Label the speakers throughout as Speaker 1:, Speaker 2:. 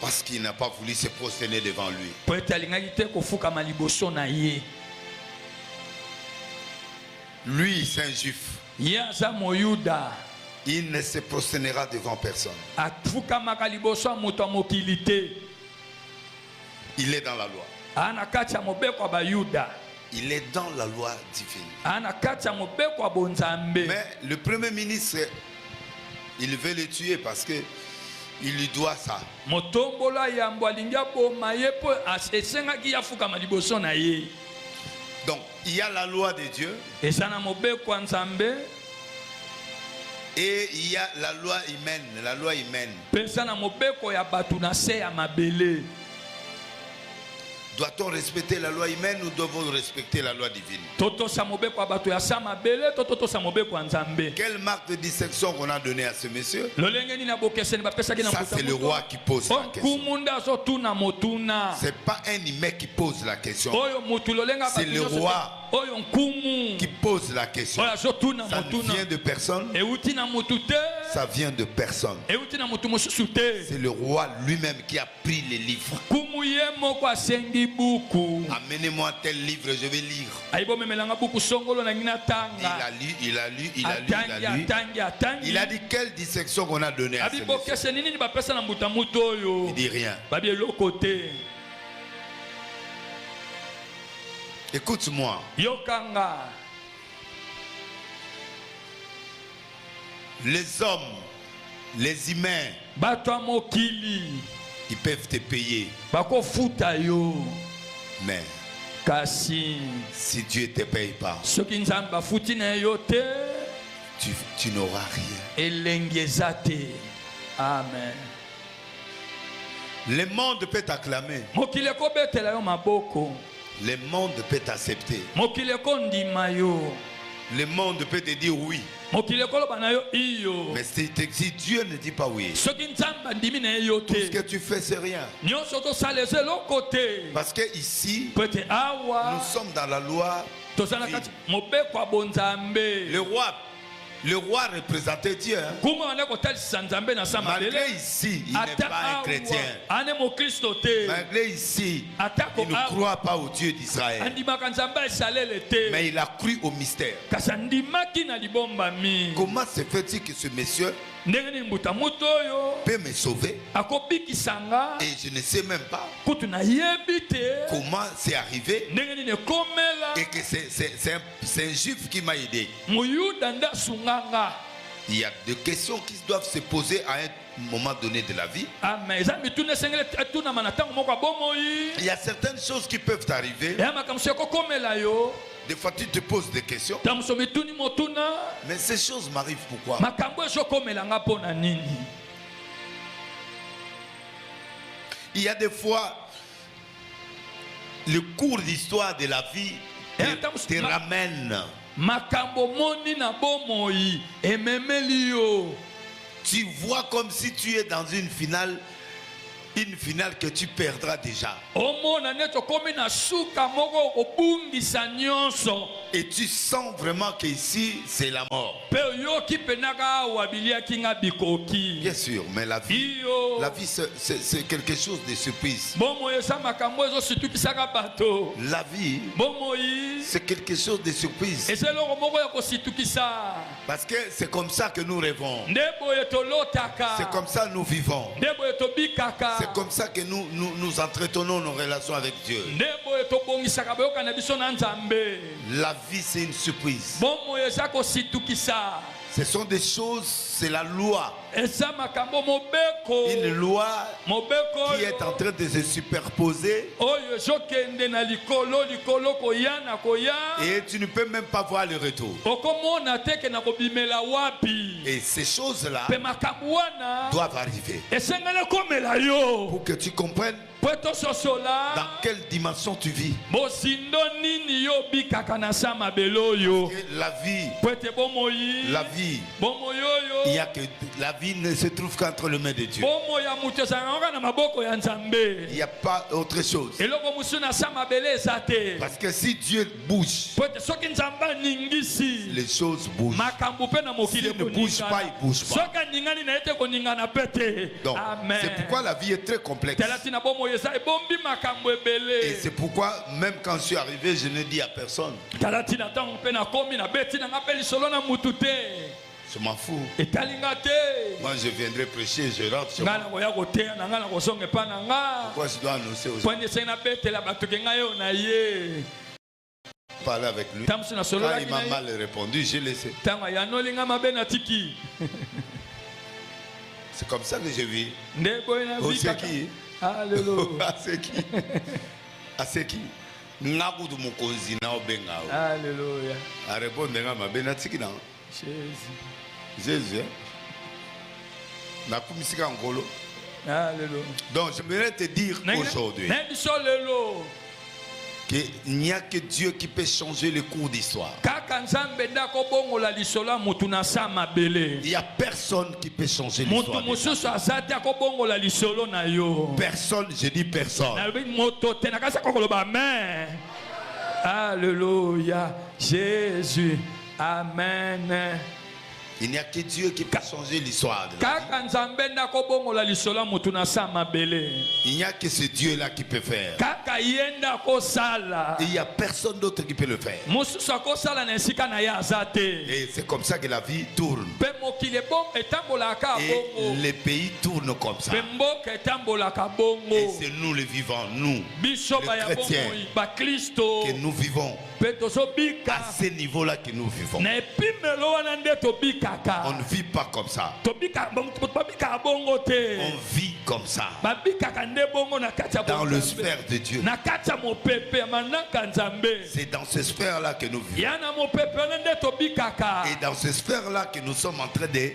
Speaker 1: Parce qu'il n'a pas voulu se prosterner devant lui. Lui, c'est un juif. Il ne se prosternera devant personne. Il est dans la loi. Il est dans la loi divine. Mais le premier ministre, il veut le tuer parce que il lui doit ça. Donc, il y a la loi de Dieu. Et il y a la loi humaine. La loi humaine. Doit-on respecter la loi humaine ou devons-nous respecter la loi divine? Quelle marque de distinction qu'on a donnée à ce monsieur? Ça, c'est le roi qui pose la question. Ce n'est pas un humain qui pose la question. C'est le roi qui pose la question. Ça ne vient de personne. Ça vient de personne. C'est le roi lui-même qui a pris les livres. Amenez-moi tel livre, je vais lire. Il a lu. Il a dit quelle dissection qu'on a donnée à ce monsieur. Il dit rien. Écoute-moi. Les hommes, les humains, ils peuvent te payer. Mais si Dieu ne te paye pas, tu n'auras rien.
Speaker 2: Amen.
Speaker 1: Le monde peut t'acclamer. Le monde peut t'accepter. Le monde peut te dire oui. Mais si Dieu ne dit pas oui, tout ce que tu fais, c'est rien. Parce que ici, nous sommes dans la loi. Le roi représentait Dieu. Malgré ici, il n'est pas un chrétien. Malgré ici, il ne croit pas au Dieu d'Israël. Mais il a cru au mystère. Comment se fait-il que ce monsieur peut me sauver? Et je ne sais même pas comment c'est arrivé. Et que c'est un juif qui m'a aidé. Il y a des questions qui doivent se poser à un moment donné de la vie. Il y a certaines choses qui peuvent arriver. Des fois tu te poses des questions. Mais ces choses m'arrivent pourquoi? Il y a des fois le cours d'histoire de la vie te ramène. Tu vois comme si tu es dans une finale que tu perdras déjà. Et tu sens vraiment qu'ici c'est la mort. Bien sûr, mais la vie c'est quelque chose de surprise. La vie c'est quelque chose de surprise. Parce que c'est comme ça que nous rêvons. C'est comme ça que nous vivons. C'est comme ça que nous entretenons nos relations avec Dieu. La vie c'est une surprise. Ce sont des choses, c'est la loi. Une loi qui est en train de se superposer. Et tu ne peux même pas voir le retour. Et ces choses-là doivent arriver. Pour que tu comprennes dans quelle dimension tu vis. La vie, il y a que la vie ne se trouve qu'entre les mains de Dieu. Il n'y a pas autre chose. Parce que si Dieu bouge, les choses bougent. S'il ne bouge pas, il ne bouge pas. Donc, c'est pourquoi la vie est très complexe. Et c'est pourquoi, même quand je suis arrivé, je ne dis à personne. Je m'en fous. Moi, je viendrai prêcher, je rentre chez moi. Pourquoi je dois annoncer aux gens? Parler avec lui. Quand il m'a mal répondu, j'ai laissé. C'est comme ça que je vis. Oh, c'est qui? Alléluia. C'est qui? Ah, c'est qui? Alléluia. À répondre, Jésus. Donc, je voudrais te dire aujourd'hui qu'il n'y a que Dieu qui peut changer le cours d'histoire. Il n'y a personne qui peut changer l'histoire. Personne, je dis personne.
Speaker 2: Alléluia. Jésus. Amen.
Speaker 1: Il n'y a que Dieu qui peut changer l'histoire. Il n'y a que ce Dieu-là qui peut faire. Il n'y a personne d'autre qui peut le faire. Et c'est comme ça que la vie tourne. Et les pays tournent comme ça. Et c'est nous les vivants, nous, les chrétiens, que nous vivons. À ce niveau-là que nous vivons. On ne vit pas comme ça. On vit comme ça. Dans le sphère de Dieu. C'est dans ce sphère-là que nous vivons. Et dans ce sphère-là que nous sommes en train de...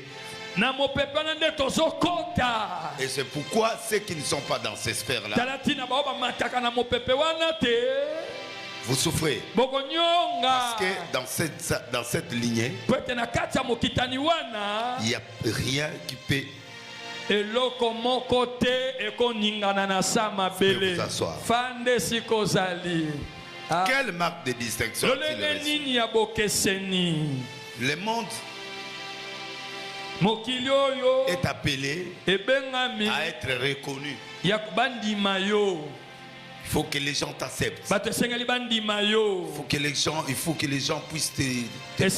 Speaker 1: Et c'est pourquoi ceux qui ne sont pas dans ces sphères-là, vous souffrez. Parce que dans cette lignée, il n'y a rien qui peut vous asseoir. Quelle marque de distinction le monde est appelé à être reconnu. Il faut que les gens t'acceptent. Il faut que les gens puissent te voir. Que les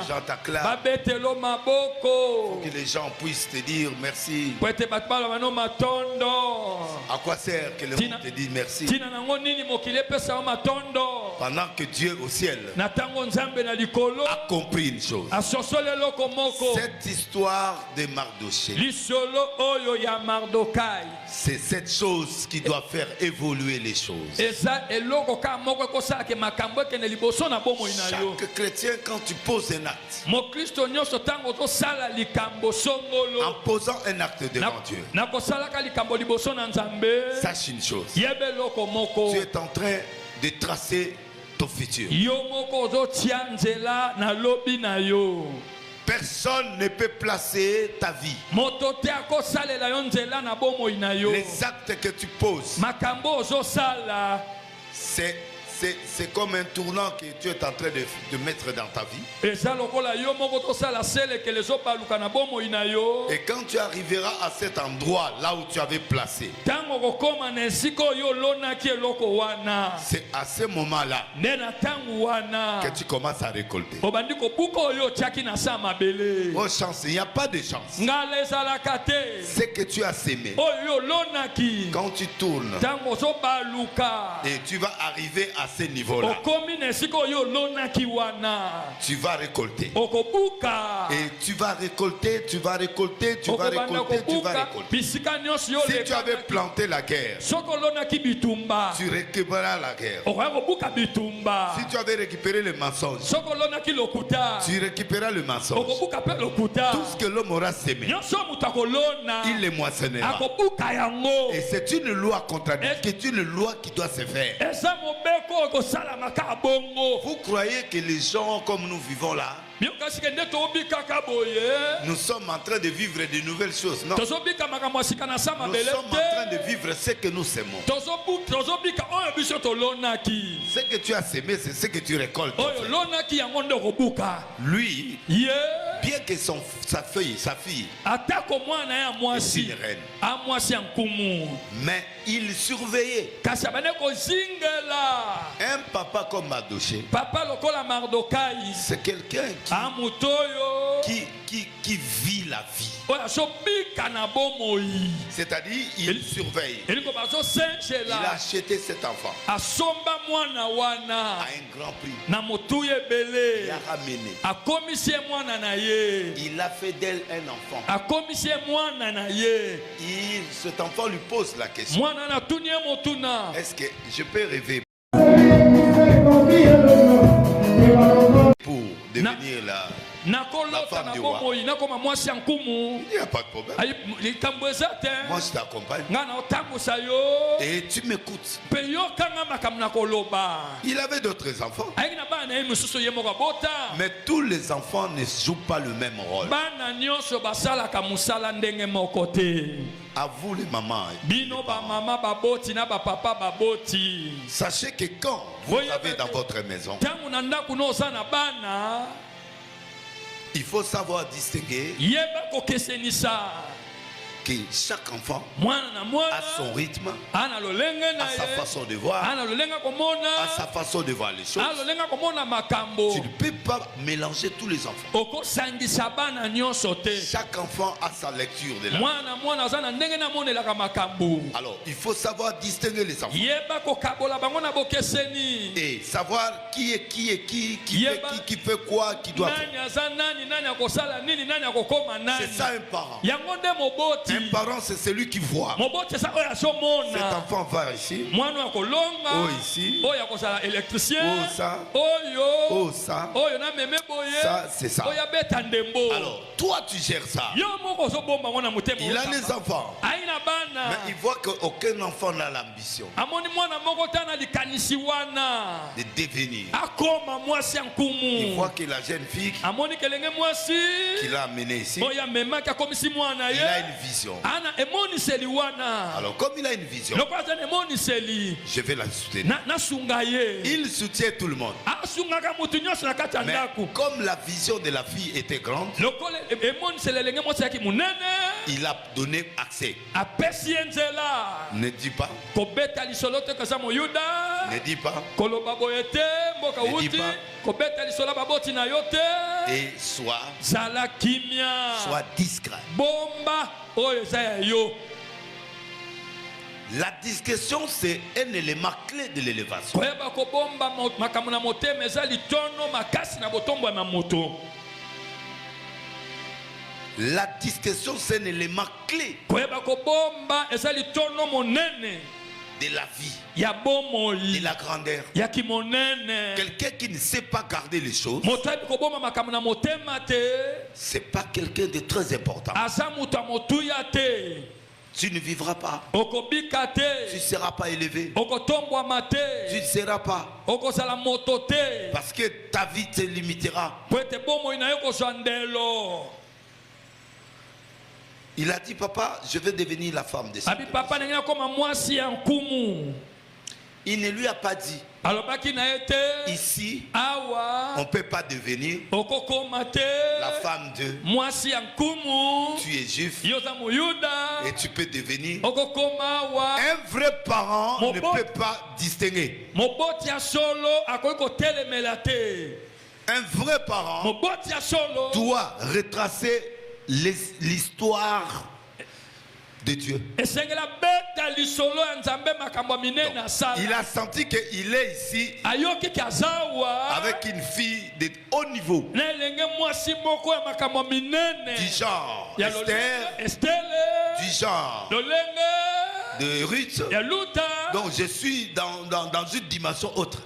Speaker 1: gens t'acclament. Il faut que les gens puissent te dire merci. À quoi sert que le monde te dise merci? Pendant que Dieu au ciel a compris une chose. Cette histoire de Mardoché, c'est cette chose qui doit faire évoluer les choses. Chaque chrétien, quand tu poses un acte, en posant un acte devant Dieu, sache une chose, tu es en train de tracer ton futur. Personne ne peut placer ta vie. Les actes que tu poses, c'est comme un tournant que tu es en train de mettre dans ta vie. Et quand tu arriveras à cet endroit là où tu avais placé, c'est à ce moment-là que tu commences à récolter. Oh chance, il n'y a pas de chance. C'est que tu as sémé. Quand tu tournes et tu vas arriver à ce niveau-là, tu vas récolter. Et tu vas récolter, tu vas récolter, tu vas récolter, tu vas récolter. Si tu avais planté la guerre, tu récupéreras la guerre. Si tu avais récupéré le mensonge, tu récupéreras le mensonge. Tout ce que l'homme aura sémé, il les moissonnera. Et c'est une loi contradictoire, c'est une loi qui doit se faire. Vous croyez que les gens comme nous vivons là, nous sommes en train de vivre de nouvelles choses? Non. Nous sommes en train de vivre ce que nous semons. Ce que tu as semé, c'est ce que tu récoltes. Lui, bien que sa fille est une reine, mais il surveillait. Un papa comme Mardoché, c'est quelqu'un qui vit la vie. C'est-à-dire, il surveille. Il a acheté cet enfant à un grand prix. Il a ramené. Il a fait d'elle un enfant. Cet enfant lui pose la question: est-ce que je peux rêver pour devenir la femme du roi? Il n'y a pas de problème. Moi je t'accompagne et tu m'écoutes. Il avait d'autres enfants, mais tous les enfants ne jouent pas le même rôle. À vous les mamans, sachez que quand vous avez dans votre maison, il faut savoir distinguer que chaque enfant a son rythme, a sa façon de voir, a sa façon de voir les choses. Tu ne peux pas mélanger tous les enfants. Chaque enfant a sa lecture de la vie. Alors, il faut savoir distinguer les enfants et savoir qui fait quoi, qui doit faire. C'est ça un parent. Un parent, c'est celui qui voit. Cet enfant va ici, oh ici, oh ça, oh ça, ça c'est ça. Alors toi tu gères ça. Il a les enfants, mais il voit qu'aucun enfant n'a l'ambition de devenir. Il voit que la jeune fille qu'il a amenée ici, il a une vision. Alors comme il a une vision, je vais la soutenir. Il soutient tout le monde. Mais comme la vision de la fille était grande, il a donné accès. Ne dis pas. Ne dis pas. Ne dis pas. Et sois discret. La discrétion, c'est un élément clé de l'élévation. La discrétion, c'est un élément clé de la vie, de la grandeur. Quelqu'un qui ne sait pas garder les choses, c'est pas quelqu'un de très important. Tu ne vivras pas. Tu ne seras pas élevé. Tu ne seras pas. Parce que ta vie te limitera. Il a dit, papa, je vais devenir la femme de ce pays. Il ne lui a pas dit, ici, on ne peut pas devenir la femme de. Tu es juif et tu peux devenir. Un vrai parent ne peut pas distinguer. Un vrai parent doit retracer l'histoire de Dieu. Donc, il a senti qu'il est ici avec une fille de haut niveau, du genre Esther, du genre de Ruth. Donc je suis dans une dimension autre.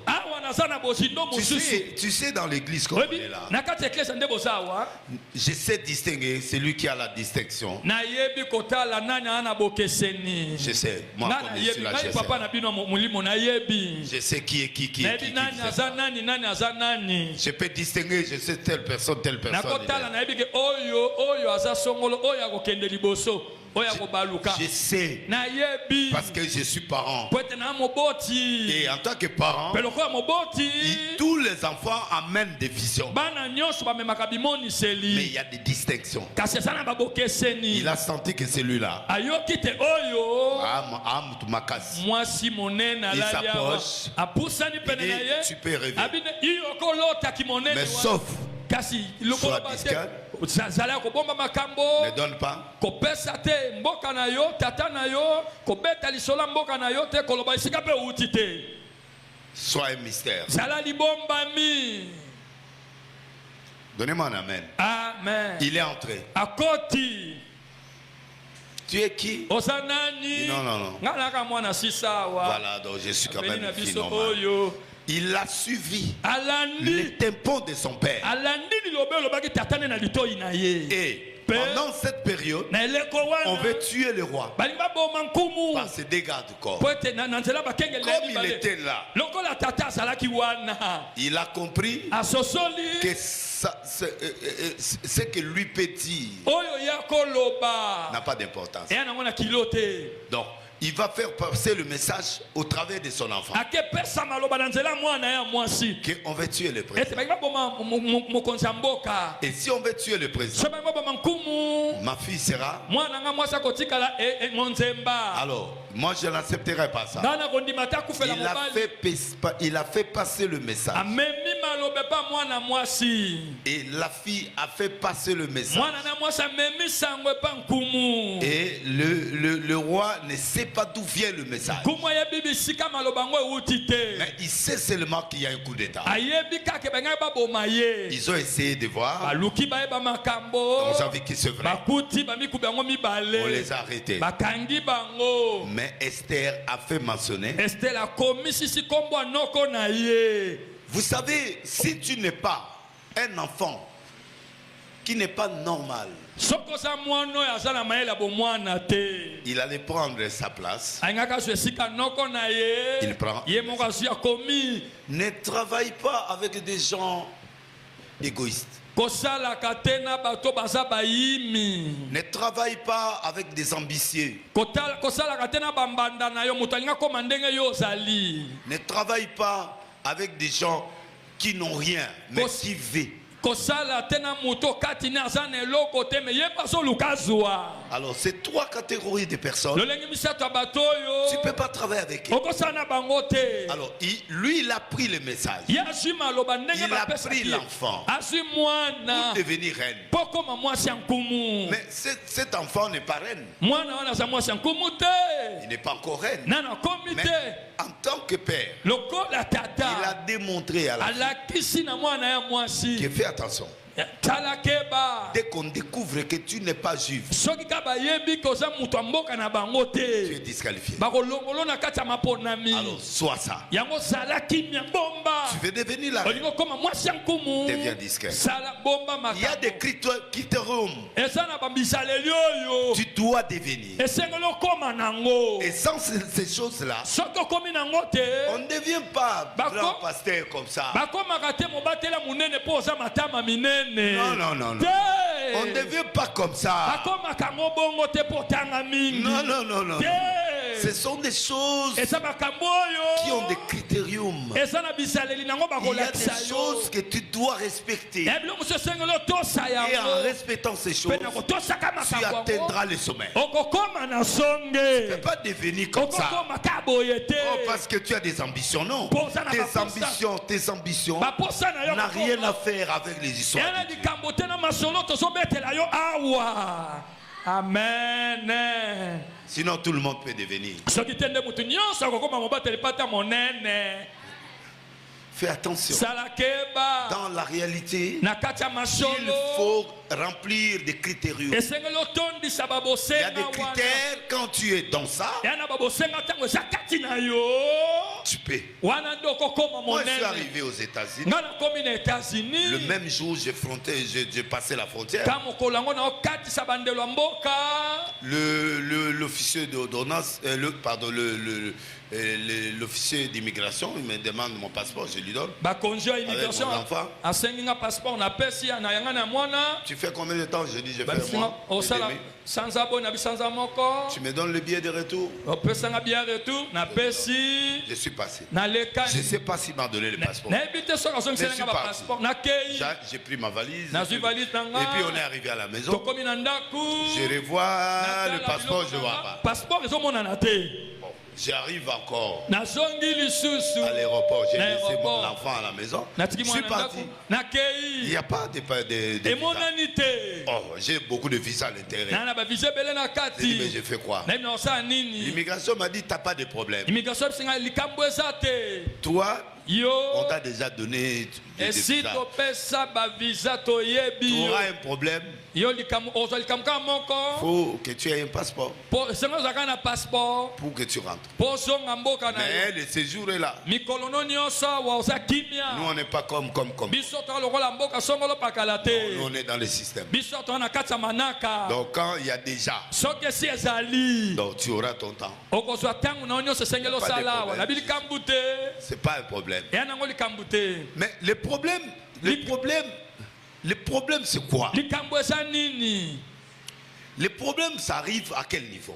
Speaker 1: Tu sais dans l'église qu'on est là, je sais distinguer celui qui a la distinction. Je sais, moi comme je suis là, je sais qui est qui. Je peux distinguer, je sais telle personne. Je sais parce que je suis parent. Et en tant que parent, tous les enfants amènent des visions. Mais il y a des distinctions. Il a senti que celui-là, il s'approche, il dit, tu peux rêver. Mais sauf, sois discret, ne donne pas. Sois un mystère. Donnez-moi un amen.
Speaker 2: Amen.
Speaker 1: Il est entré. Tu es qui? Non. Voilà, donc je suis quand même une fille normale. Il a suivi les tympans de son père. Et pendant cette période, on veut tuer le roi par ses dégâts de corps. Comme il était là, il a compris que ce que lui peut dire n'a pas d'importance. Donc, il va faire passer le message au travers de son enfant. Qu'on veut tuer le président. Et si on veut tuer le président, ma fille sera. Alors, moi je n'accepterai pas ça. Il a fait passer le message. Et la fille a fait passer le message. Et le roi ne sait pas d'où vient le message. Mais il sait seulement qu'il y a un coup d'état. Ils ont essayé de voir. On savait que c'est vrai. On les a arrêtés. Mais Esther a fait mentionner. Vous savez, si tu n'es pas un enfant qui n'est pas normal, il allait prendre sa place. Il prend. Ne travaille pas avec des gens égoïstes. Ne travaille pas avec des ambitieux. Ne travaille pas avec des gens qui n'ont rien, mais qui vivent. Alors, c'est trois catégories de personnes. Tu ne peux pas travailler avec eux. Alors, lui, il a pris le message. Il a pris l'enfant pour devenir reine. Mais cet enfant n'est pas reine. Il n'est pas encore reine. Mais en tant que père, il a démontré à la fille que fais attention. Dès qu'on découvre que tu n'es pas juif, tu es disqualifié. Alors sois ça. Tu veux devenir la reine, deviens discret. Il y a des critériums. Tu dois devenir. Et sans ces choses-là, on ne devient pas grand pasteur comme ça. Non. On ne devient pas comme ça. Non. Ce sont des choses qui ont des critériums. Il y a des choses que tu dois respecter. Et en respectant ces choses, tu atteindras le sommet. Tu ne peux pas devenir comme ça. Parce que tu as des ambitions. Non. Tes ambitions n'ont rien à faire avec les histoires.
Speaker 2: Amen.
Speaker 1: Sinon tout le monde peut devenir. Fais attention. Dans la réalité, il faut remplir des critères. Il y a des critères quand tu es dans ça. Tu peux. Moi, je suis arrivé aux États-Unis. Le même jour, j'ai passé la frontière. L'officier d'ordonnance, l'officier d'immigration, il me demande mon passeport, je lui donne. Avec mon enfant. Tu fais combien de temps? Je dis, je fais un mois et demi. Tu me donnes le billet de retour? Je suis passé. Je ne sais pas s'il m'a donné le passeport. J'ai pris ma valise. Et puis on est arrivé à la maison. Je revois le passeport, je ne vois pas. J'arrive encore à l'aéroport. J'ai laissé mon enfant à la maison. Je suis parti. Il n'y a pas de visa. Oh, j'ai beaucoup de visas à l'intérieur. J'ai dit, mais je fais quoi? L'immigration m'a dit, tu n'as pas de problème. Toi, on t'a déjà donné des visas. Tu auras un problème. Il faut que tu aies un passeport pour que tu rentres. Mais le séjour est là. Nous, on n'est pas comme. Nous, on est dans le système. Donc, quand il y a déjà, donc tu auras ton temps. C'est pas un problème. Mais le problème, c'est quoi? Le problème, ça arrive à quel niveau?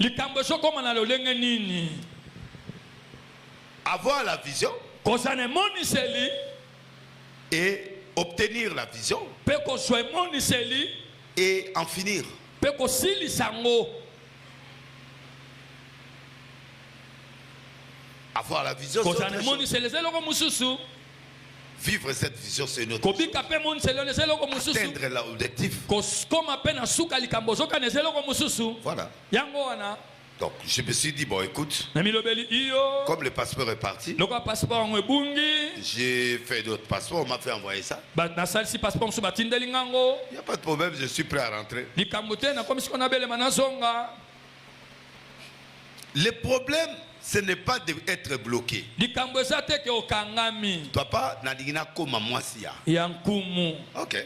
Speaker 1: Avoir la vision et obtenir la vision et en finir. Avoir la vision, c'est autre chose. Vivre cette vision, c'est notre chose. Atteindre l'objectif. Voilà. Donc, je me suis dit, bon, écoute, comme le passeport est parti, j'ai fait d'autres passeports, on m'a fait envoyer ça. Il n'y a pas de problème, je suis prêt à rentrer. Le problème, ce n'est pas d'être bloqué. Papa, Nadina Koma Mwasia. Ok.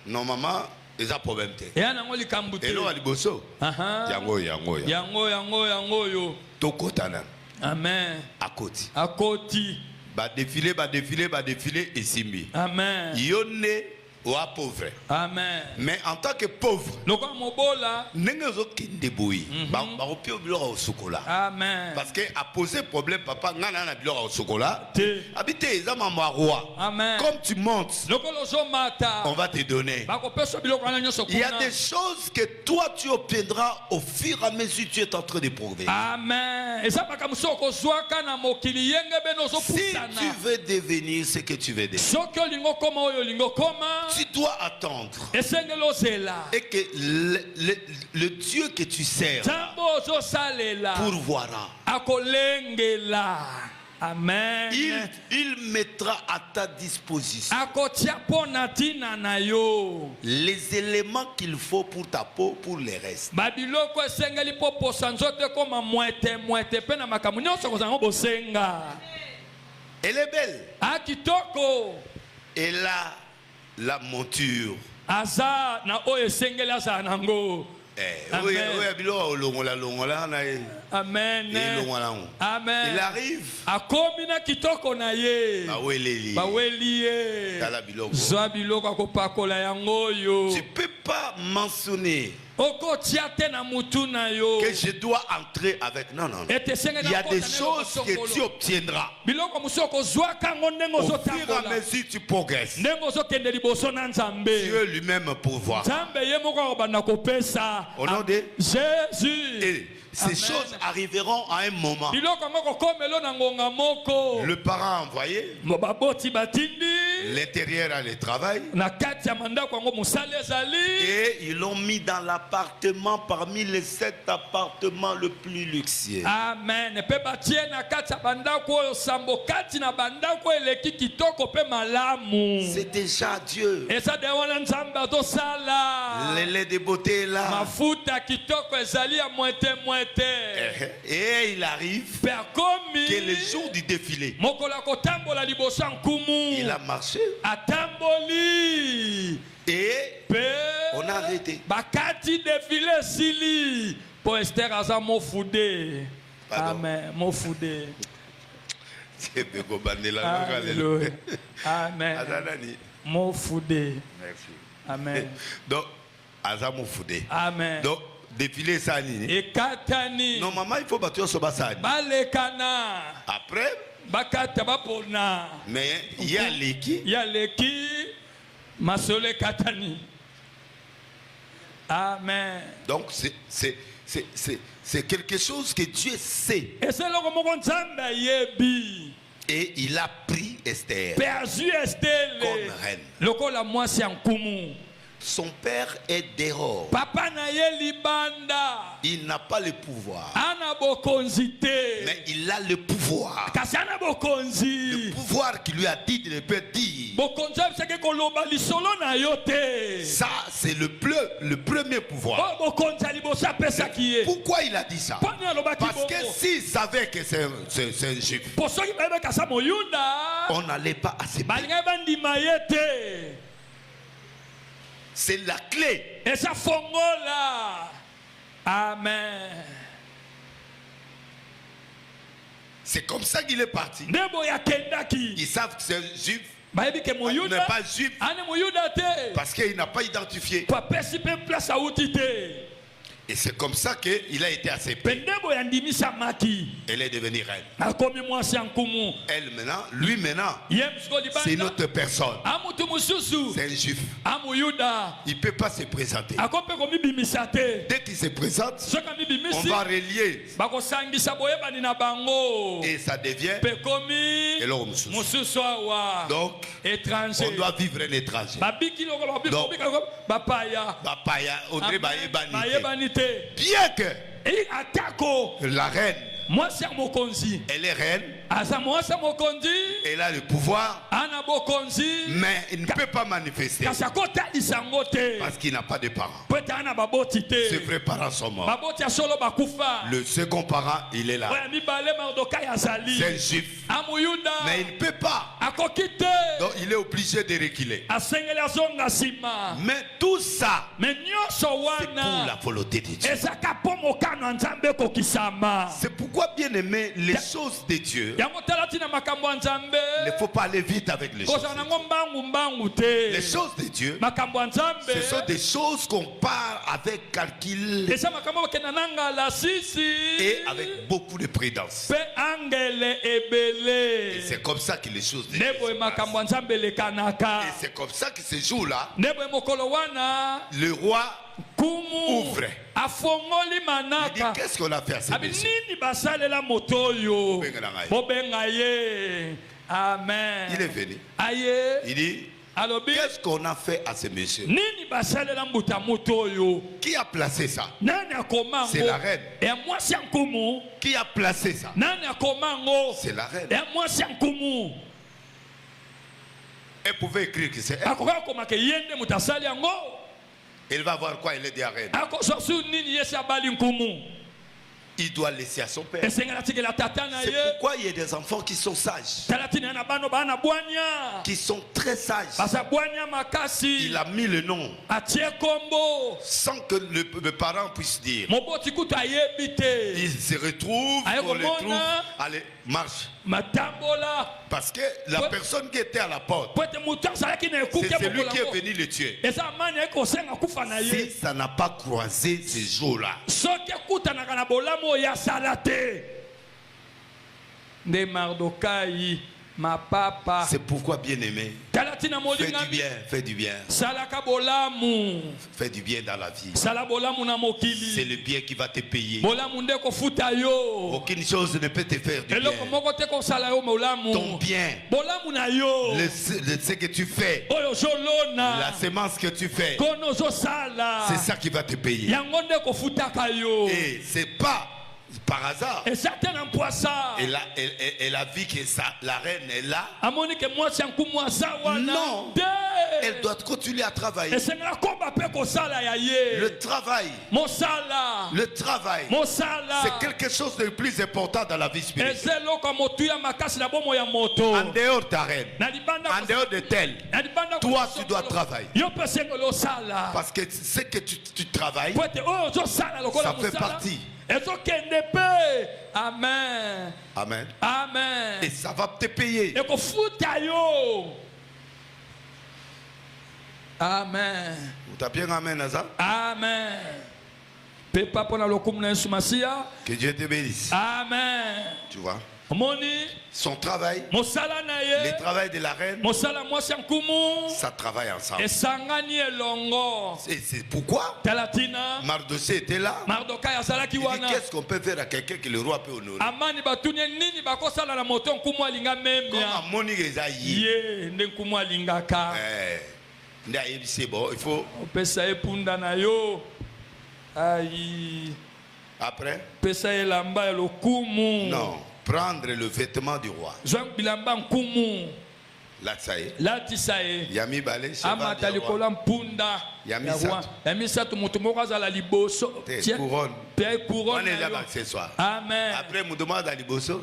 Speaker 1: Non, maman, il y a un problème. Et là, il y a Bosso. Yango. Tokotana.
Speaker 2: Amen.
Speaker 1: Akoti. Ba défilé, et Simbi.
Speaker 2: Amen.
Speaker 1: Yone. Ou à pauvre.
Speaker 2: Amen.
Speaker 1: Mais en tant que pauvre,
Speaker 2: Amen.
Speaker 1: parce que à poser problème, papa, habiter
Speaker 2: Amen.
Speaker 1: comme tu montes, on va te donner. Il y a des choses que toi tu obtiendras au fur et à mesure que tu es en train de prouver.
Speaker 2: Amen.
Speaker 1: Si tu veux devenir ce que tu veux devenir, tu dois attendre et que le Dieu que tu sers pourvoira.
Speaker 2: Amen.
Speaker 1: Il mettra à ta disposition les éléments qu'il faut pour ta peau, pour les restes. Elle est belle. Elle a la monture.
Speaker 2: Amen.
Speaker 1: Il arrive. Tu ne peux pas mentionner que je dois entrer avec. Non. Il y a des choses que tu obtiendras au fur et à mesure que tu progresses. Dieu lui-même pourvoit. Au nom de Jésus. Et ces choses arriveront à un moment. Le parent envoyé L'intérieur a le travail.
Speaker 3: Et ils l'ont mis dans l'appartement parmi les 7 appartements le plus luxueux.
Speaker 2: Amen.
Speaker 3: C'est déjà Dieu. Le lait de beauté est là. Et il arrive que le jour du défilé, il a marché. Et on a arrêté.
Speaker 2: Amen. Alléluia. Amen.
Speaker 1: Merci.
Speaker 2: Amen.
Speaker 1: Donc, Azamo Foudé.
Speaker 2: Amen.
Speaker 1: Donc, défilé ça. Normalement, il faut battre sur Bassani. Après, mais il y a l'équipe.
Speaker 2: Masole Katani. Amen.
Speaker 1: Donc, c'est quelque chose que Dieu sait. Et il a pris Esther comme reine. Son père est dehors. Il n'a pas le pouvoir. Mais il a le pouvoir. Le pouvoir qui lui a dit de ne pas dire. Ça, c'est le premier pouvoir. Pourquoi il a dit ça? Parce que s'il savait que c'est un juif, on n'allait pas accepter. C'est la clé.
Speaker 2: Et ça fongola. Amen.
Speaker 1: C'est comme ça qu'il est parti. Ils savent que c'est un juif. Il n'est pas juif. Parce qu'il n'a pas identifié. Et c'est comme ça qu'il a été accepté. Elle est devenue reine. Elle maintenant, lui maintenant, c'est une autre personne. C'est un juif. Il ne peut pas se présenter. Dès qu'il se présente, on va relier. Et ça devient l'homme. Donc, on doit vivre un étranger. Donc, bien que la reine, elle est reine, elle a le pouvoir, mais il ne peut pas manifester parce qu'il n'a pas de parents. Ses vrais parents sont morts. Le second parent, il est là. C'est un juif, mais il ne peut pas. Donc il est obligé de reculer. Mais tout ça, c'est pour la volonté de Dieu. C'est pourquoi, bien aimé, les choses de Dieu, il ne faut pas aller vite avec les choses de Dieu. Les choses de Dieu, ce sont des choses qu'on part avec calcul et avec beaucoup de prudence. Et c'est comme ça que les choses de Dieu se passent. Et c'est comme ça que ce jour-là, le roi ouvre. Il dit, qu'est-ce qu'on a fait à ce monsieur?
Speaker 2: Amen.
Speaker 1: Il est venu. Il dit, qu'est-ce qu'on a fait à ce monsieur? Qui a placé ça? C'est la reine. Qui a placé ça? C'est la reine. Elle pouvait écrire que c'est elle. Il va voir quoi, il est de reine. Il doit laisser à son père. C'est pourquoi il y a des enfants qui sont sages, qui sont très sages. Il a mis le nom sans que le parent puisse dire. Il se retrouve, on le trouve. Allez, marche. Parce que la personne qui était à la porte, c'est celui qui est venu le tuer. Si ça n'a pas croisé ces jours-là,
Speaker 2: Ma papa.
Speaker 3: C'est pourquoi, bien-aimé, fais du bien, fais du bien. Fais du bien dans la vie. C'est le bien qui va te payer. Aucune chose ne peut te faire du bien. Ton bien, ce que tu fais, la semence que tu fais, c'est ça qui va te payer. Et c'est pas par hasard. Elle a vu que la reine est là. Non. Elle doit continuer à travailler. Le travail, c'est quelque chose de plus important dans la vie spirituelle. En dehors de ta reine, en dehors de tel, toi tu dois travailler. Parce que ce que tu travailles, ça fait partie.
Speaker 2: Amen.
Speaker 3: Amen.
Speaker 2: Amen.
Speaker 3: Et ça va te payer.
Speaker 2: Amen.
Speaker 3: Vous tapez amen à ça?
Speaker 2: Amen. Que
Speaker 3: Dieu te bénisse.
Speaker 2: Amen.
Speaker 3: Tu vois? Son travail, le travail de la reine, ça travaille ensemble. Et c'est pourquoi Mardoché était là. Il dit, qu'est-ce qu'on peut faire à quelqu'un que le roi peut honorer? C'est bon, il faut. Après? Non. Prendre le vêtement du roi. Là, ça y est. Yami balé, Yami couronne. On est là l'accessoire.
Speaker 2: Amen.
Speaker 3: Après, nous demandons à Liboso.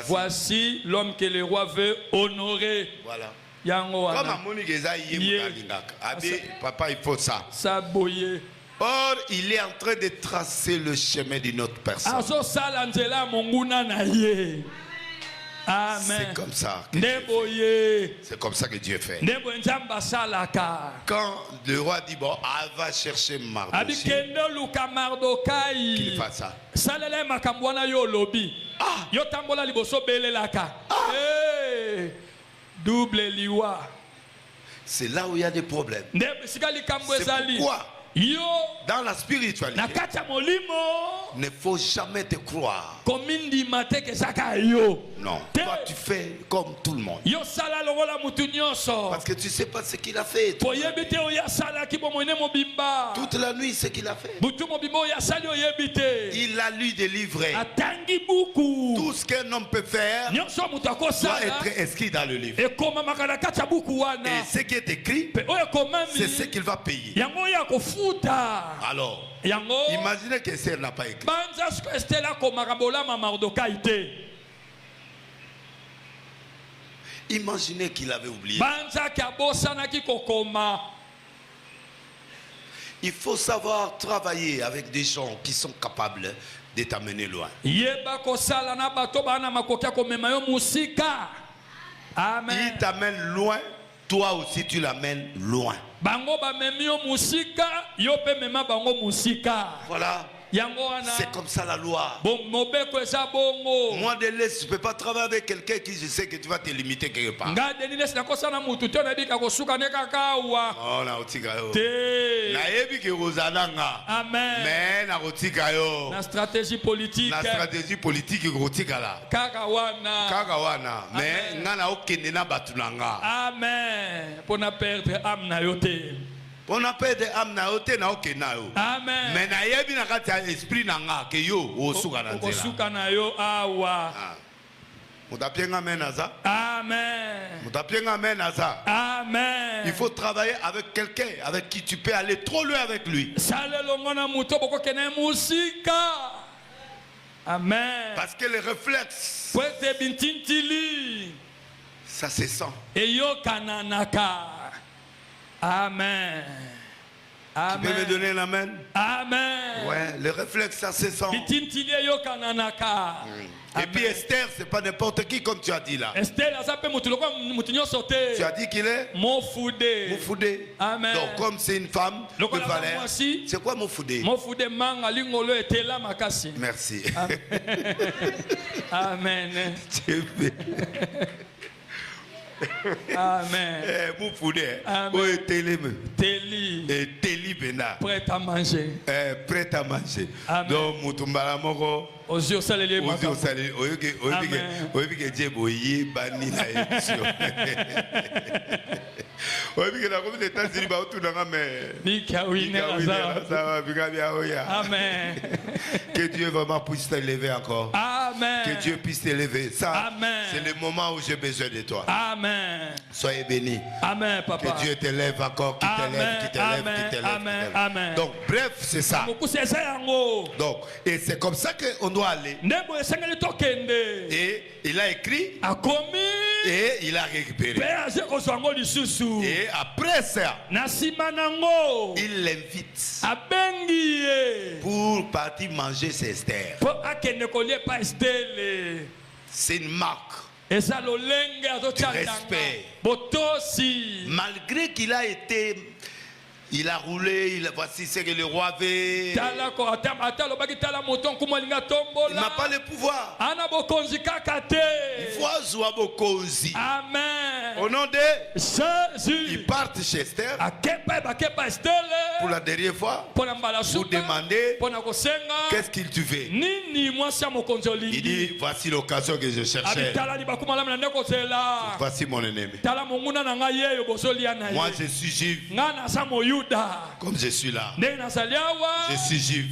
Speaker 2: Voici l'homme que le roi veut honorer.
Speaker 3: Voilà. Comme à Monique, papa, il faut ça. Or, il est en train de tracer le chemin d'une autre personne. C'est comme ça. C'est comme ça que Dieu fait. Quand le roi dit, bon, va chercher Mardoché, qu'il fasse ça.
Speaker 2: Double liwa.
Speaker 3: C'est là où il y a des problèmes. C'est pourquoi dans la spiritualité, il ne faut jamais te croire. Non, toi tu fais comme tout le monde. Parce que tu ne sais pas ce qu'il a fait. Toute la nuit, ce qu'il a fait. Il a lu des livrets. Tout ce qu'un homme peut faire doit être inscrit dans le livre. Et ce qui est écrit, c'est ce qu'il va payer. Alors, imaginez que Esther n'a pas écrit. Imaginez qu'il avait oublié. Il faut savoir travailler avec des gens qui sont capables de t'amener loin.
Speaker 2: Amen.
Speaker 3: Il t'amène loin, toi aussi tu l'amènes loin. Voilà. C'est comme ça la loi. Moi de l'Est, je ne peux pas travailler avec quelqu'un qui je sais que tu vas te limiter quelque part.
Speaker 2: Amen.
Speaker 3: Mais
Speaker 2: la stratégie politique.
Speaker 3: La stratégie politique mais
Speaker 2: amen. Pour ne perdre âme na yote.
Speaker 3: On a perdu âme na yote na okenao.
Speaker 2: Amen.
Speaker 3: Mais na yebi na kati esprit na nga ke yo osuka na nzela.
Speaker 2: Osuka na yo awa.
Speaker 3: Mutapienga amen aza.
Speaker 2: Amen.
Speaker 3: Mutapienga amen aza.
Speaker 2: Amen.
Speaker 3: Il faut travailler avec quelqu'un avec qui tu peux aller trop loin avec lui.
Speaker 2: Amen.
Speaker 3: Parce que les réflexes, ça se sent.
Speaker 2: Amen.
Speaker 3: Tu peux me donner un amen?
Speaker 2: Amen.
Speaker 3: Ouais, le réflexe, ça se sent. Et puis Esther, c'est pas n'importe qui comme tu as dit là. Tu as dit qu'il est Mofoudé.
Speaker 2: Amen.
Speaker 3: Donc comme c'est une femme de valeur, c'est quoi Mofoudé? Merci.
Speaker 2: Amen. Amen.
Speaker 3: Mofoudé. Teli Bena.
Speaker 2: Prêt à manger.
Speaker 3: Prêt à manger.
Speaker 2: Amen.
Speaker 3: Donc Mutumbala Moko.
Speaker 2: Ozio salé
Speaker 3: Ozio salé. Oyebi ke boye bani na émission. Oyebi ke na comme des États-Unis ba otu nanga mais.
Speaker 2: Amen.
Speaker 3: Que Dieu vraiment puisse t'élever encore.
Speaker 2: Amen.
Speaker 3: Que Dieu puisse t'élever. Ça, c'est le moment où j'ai besoin de toi.
Speaker 2: Amen.
Speaker 3: Soyez bénis.
Speaker 2: Amen, papa.
Speaker 3: Que Dieu t'élève encore, qui t'élève.
Speaker 2: Amen.
Speaker 3: Donc, bref, c'est ça. Donc, et c'est comme ça qu'on doit aller. Et il a écrit. Et il a récupéré. Et après ça, il l'invite pour partir manger ses Esther. C'est une marque de respect. Malgré qu'il a été, il a roulé, voici ce que le roi avait. Il n'a pas le pouvoir. Il faut jouer Bokonzi.
Speaker 2: Amen.
Speaker 3: Au nom de
Speaker 2: Jésus,
Speaker 3: ils partent chez Esther pour la dernière fois pour demander qu'est-ce qu'il te fait. Il dit voici l'occasion que je cherchais. Voici mon ennemi. Moi je suis juif. Comme je suis là, je suis juif.